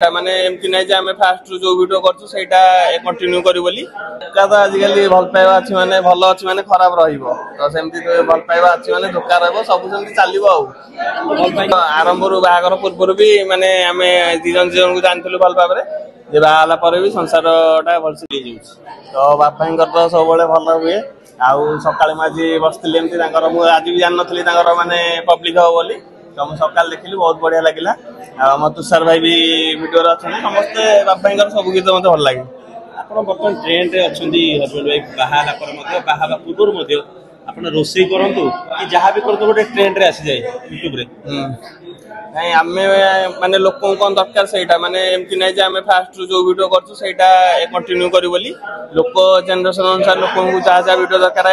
माने एमती नहीं जे आमे फास्ट जो वीडियो करछु सेटा कंटिन्यू करी बोली का तो आजिकली भल पाइबा अछि माने भल अछि माने खराब रहिबो तो सेमती तो भल पाइबा अछि माने धोखा रहबो सब सेमती चलिबो भल पाइबा आरंभ रु बाहागर पूर्व भी माने आमे दिजन जन को जानथिलु भल भाबरे जे बाहाला पर भी संसारटा भल से जाउछ तो बापांकर तो सब बळे भल हुए आउ सकाळे माजी बसथिले एमती तांकर मु आज भी जान नथली तांकर माने पब्लिक हो बोली तो हम सकाळ देखिली बहुत बढ़िया लागिला आ तुषार भाई भी वीडियो रे अछन समस्त बापांकर सब गीत मते भल लागे आपण बर्तन ट्रेंड रे अछंदी हस्बैंड वाइफ बाहाला पर मते बाहाला पूर्व मते आपण रोसई करंतु कि जहां भी करतो गोटे ट्रेंड रे आसी जाय यूट्यूब रे नहीं आमे माने लोकों कोन दरकार सेटा माने एमती नै जे आमे फास्ट जो वीडियो करछु सेटा कंटिन्यू करी बोली लोक जनरेशन अनुसार लोकों को जा वीडियो दरकार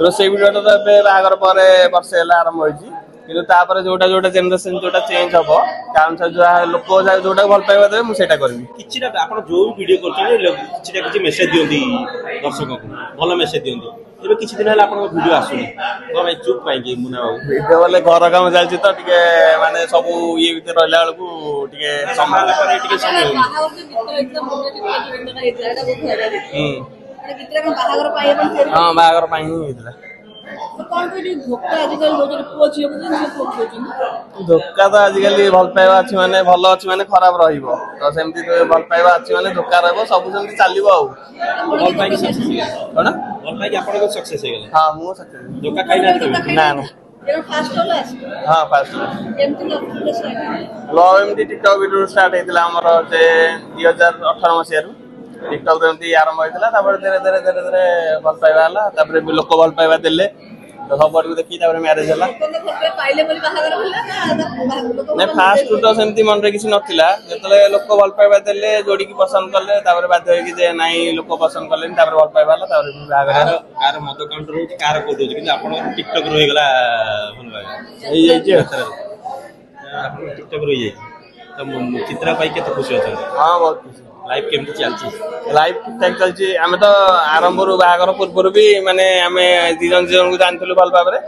रोसई वीडियो तो बे बागर पर वर्ष ହେଲା आरंभ होइची किंतु तापर जोटा जोटा जनरेशन जोटा चेंज हबो कारण से जो लोक जोटा भल पाइबा देबे मु सेटा करबी किछिटा आपण जो वीडियो करछन किछिटा किछि मेसेज दियंती दर्शक को भलो मेसेज दियंती एबे किछि दिन हला आपण वीडियो आसुनी तो भाई चुप पाई कि मुना बाबू वीडियो वाले घर काम चलछि तो टिके माने सब ये भीतर रहला बेलकू टिके संभाल पर टिके समय हां बागर पाई हितला धोखा तो आजिकली भल पाइबा अछि माने भल अछि माने खराब रहिबो तो सेमती तो भल पाइबा अछि माने धोखा रहबो सब सेमती चलिबो आ भल पाई सक्सेस कोन भल पाई आपण को सक्सेस हे गेले हां मु सक्सेस धोखा खाइ ना ना हां फास्ट लव एमती टिकटॉक वीडियो स्टार्ट हेतिला हमर जे 2018 मसिया रु टिकटॉक एमती आरंभ होइतिला तापर धीरे धीरे धीरे धीरे भल पाइबा हला तापर लोक भल पाइबा देले तो सब बार देखि तापर मैरिज हला नै फास्ट तो सेमती मन रे किछ नथिला जेतले लोक भल पाइबा देले जोडी की पसंद करले तापर बाध्य होई कि जे नाही लोक पसंद करले तापर भल पाइबा हला तापर बागर कार मद काउंटर होती कार को दोज कि आपण टिकटॉक रहि गेला भल भाई एई जाई जे आपण टिकटॉक रहि जाई तो चित्रा पाई के तो खुशी होत हां बहुत खुशी लाइफ केमती चलची लाइफ ठीक ठाक चलची आमे तो आरंभ रु बाहागर पूर्व भी माने आमे दिजन जन को जानथिलु भल भाबरे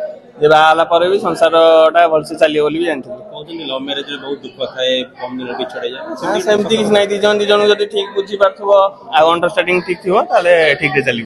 जे बाहाला पर भी संसारटा भल से चलियो बोली भी जानथिलु कहउनी लव मैरिज रे बहुत दुख थाए कम दिन भी छड़े जाय सेमती किछ नै दिजन जन जदी ठीक बुझी पारथबो आ अंडरस्टैंडिंग ठीक थिबो ताले ठीक रे चली